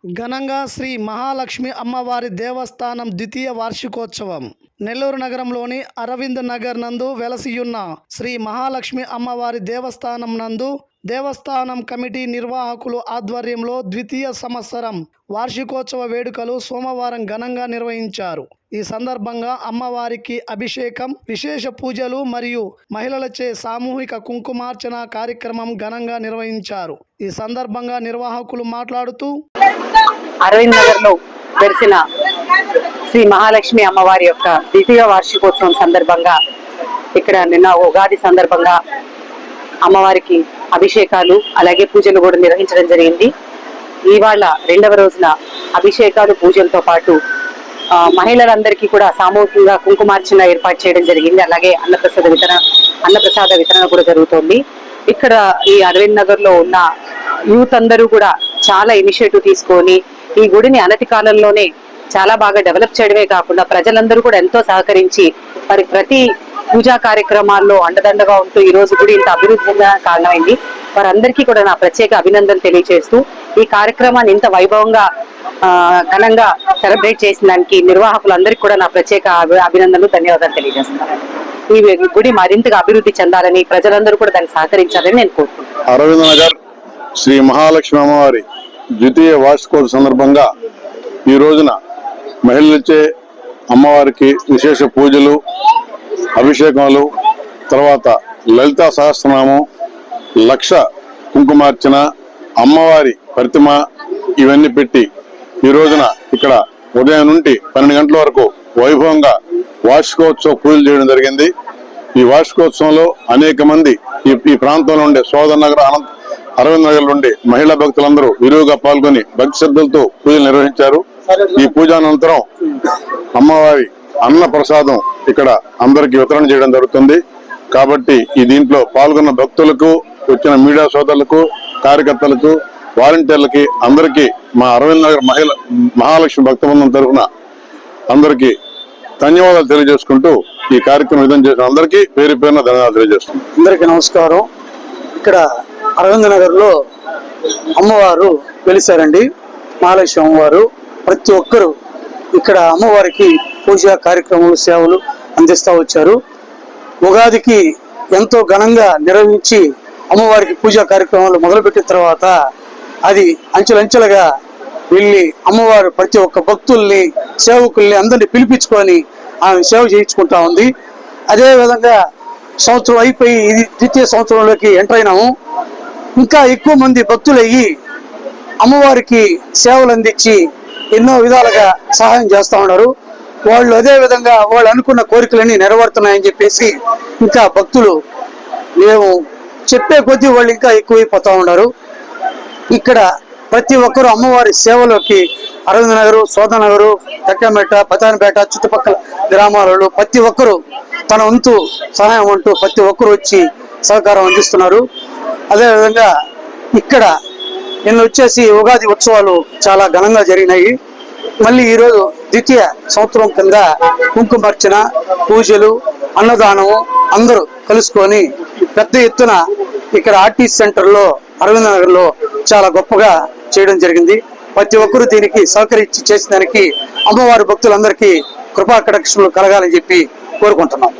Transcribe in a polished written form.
ఘనంగా శ్రీ మహాలక్ష్మి అమ్మవారి దేవస్థానం ద్వితీయ వార్షికోత్సవం నెల్లూరు నగరంలోని అరవింద్ నగర్ నందు వెలసియున్న శ్రీ మహాలక్ష్మి అమ్మవారి దేవస్థానం నందు దేవస్థానం కమిటీ నిర్వాహకులు ఆధ్వర్యంలో ద్వితీయ సంవత్సరం వార్షికోత్సవ వేడుకలు సోమవారం ఘనంగా నిర్వహించారు. ఈ సందర్భంగా అమ్మవారికి అభిషేకం, విశేష పూజలు మరియు మహిళలచే సామూహిక కుంకుమార్చన కార్యక్రమం ఘనంగా నిర్వహించారు. ఈ సందర్భంగా నిర్వాహకులు మాట్లాడుతూ అరవింద్ నగర్ లో వెలిసిన శ్రీ మహాలక్ష్మి అమ్మవారి యొక్క ద్వితీయ వార్షికోత్సవం సందర్భంగా ఇక్కడ నిన్న ఉగాది సందర్భంగా అమ్మవారికి అభిషేకాలు అలాగే పూజలు కూడా నిర్వహించడం జరిగింది. ఇవాళ రెండవ రోజున అభిషేకాలు పూజలతో పాటు మహిళలందరికీ కూడా సామూహికంగా కుంకుమార్చన ఏర్పాటు చేయడం జరిగింది. అలాగే అన్నప్రసాద వితరణ కూడా జరుగుతోంది. ఇక్కడ ఈ అరవింద్ నగర్ లో ఉన్న యూత్ అందరూ కూడా చాలా ఇనిషియేటివ్ తీసుకొని ఈ గుడిని అనతి కాలంలోనే చాలా బాగా డెవలప్ చేయడమే కాకుండా ప్రజలందరూ కూడా ఎంతో సహకరించి మరి ప్రతి పూజా కార్యక్రమాల్లో అండదండగా ఉంటూ ఈ రోజు గుడి ఇంత అభివృద్ధిగా కారణమైంది. వారందరికీ కూడా నా ప్రత్యేక అభినందనలు తెలియజేస్తూ ఈ కార్యక్రమాన్ని ఇంత వైభవంగా ఘనంగా సెలబ్రేట్ చేసిన దానికి నిర్వాహకులందరికీ కూడా నా ప్రత్యేక అభినందనలు, ధన్యవాదాలు తెలియజేస్తున్నాను. ఈ గుడి మరింతగా అభివృద్ధి చెందాలని ప్రజలందరూ కూడా దాన్ని సహకరించాలని నేను కోరుకుంటున్నాను. అరవింద్ నగర్ శ్రీ మహాలక్ష్మి అమ్మవారి ద్వితీయ వార్షికోత్సవ సందర్భంగా ఈ రోజున మహిళలచే అమ్మవారికి విశేష పూజలు, అభిషేకాలు, తర్వాత లలితా సహస్రనామం, లక్ష కుంకుమార్చన, అమ్మవారి ప్రతిమ ఇవన్నీ పెట్టి ఈ రోజున ఇక్కడ ఉదయం నుండి 12 గంటల వరకు వైభవంగా వార్షికోత్సవ పూజలు చేయడం జరిగింది. ఈ వార్షికోత్సవంలో అనేక మంది ఈ ప్రాంతంలో ఉండే సోదర్ నగర్, అరవింద్ నగర్ నుండి మహిళా భక్తులందరూ విరివిగా పాల్గొని భక్తి శ్రద్ధలతో పూజలు నిర్వహించారు. ఈ పూజానంతరం అమ్మవారి అన్న ప్రసాదం ఇక్కడ అందరికి వితరణ చేయడం జరుగుతుంది. కాబట్టి ఈ దీంట్లో పాల్గొన్న భక్తులకు, వచ్చిన మీడియా సోదరులకు, కార్యకర్తలకు, వాలంటీర్లకి అందరికీ మా అరవింద్ నగర్ మహాలక్ష్మి భక్త బృందం తరఫున అందరికీ ధన్యవాదాలు తెలియజేసుకుంటూ ఈ కార్యక్రమం విధం చేసిన అందరికీ పేరు పేరున ధన్యవాదాలు తెలియజేస్తున్నాం. అందరికీ నమస్కారం. ఇక్కడ అరవింద్ నగర్ లో అమ్మవారు వెలిసారండి. మహాలక్ష్మి అమ్మవారు ప్రతి ఒక్కరూ ఇక్కడ అమ్మవారికి పూజా కార్యక్రమాలు, సేవలు అందిస్తూ వచ్చారు. ఉగాదికి ఎంతో ఘనంగా నిర్వహించి అమ్మవారికి పూజా కార్యక్రమాలు మొదలుపెట్టిన తర్వాత అది అంచెలంచెలుగా వెళ్ళి అమ్మవారు ప్రతి ఒక్క భక్తుల్ని, సేవకుల్ని అందరినీ పిలిపించుకొని ఆమె సేవ చేయించుకుంటా ఉంది. అదేవిధంగా సంవత్సరం అయిపోయి ఇది ద్వితీయ సంవత్సరంలోకి ఎంటర్ అయినాము. ఇంకా ఎక్కువ మంది భక్తులయ్యి అమ్మవారికి సేవలు అందించి ఎన్నో విధాలుగా సహాయం చేస్తూ ఉన్నారు. వాళ్ళు అదే విధంగా వాళ్ళు అనుకున్న కోరికలన్నీ నెరవేరుతున్నాయని చెప్పేసి ఇంకా భక్తులు మేము చెప్పే కొద్దీ వాళ్ళు ఇంకా ఎక్కువైపోతూ ఉన్నారు. ఇక్కడ ప్రతి ఒక్కరూ అమ్మవారి సేవలోకి అరవింద్ నగరు, సోదర్ నగరు, తక్కమేట, పతానిపేట చుట్టుపక్కల గ్రామాలలో ప్రతి ఒక్కరూ తన వంతు సహాయం అంటూ ప్రతి ఒక్కరు వచ్చి సహకారం అందిస్తున్నారు. అదేవిధంగా ఇక్కడ నిన్న వచ్చేసి ఉగాది ఉత్సవాలు చాలా ఘనంగా జరిగినాయి. మళ్ళీ ఈరోజు ద్వితీయ సంవత్సరం కింద కుంకుమార్చన, పూజలు, అన్నదానము అందరూ కలుసుకొని పెద్ద ఎత్తున ఇక్కడ ఆర్టీసీ సెంటర్లో అరవింద్ నగర్లో చాలా గొప్పగా చేయడం జరిగింది. ప్రతి ఒక్కరూ దీనికి సహకరించి చేసిన దానికి అమ్మవారి భక్తులందరికీ కృపా కటాక్షములు కలగాలని చెప్పి కోరుకుంటున్నాం.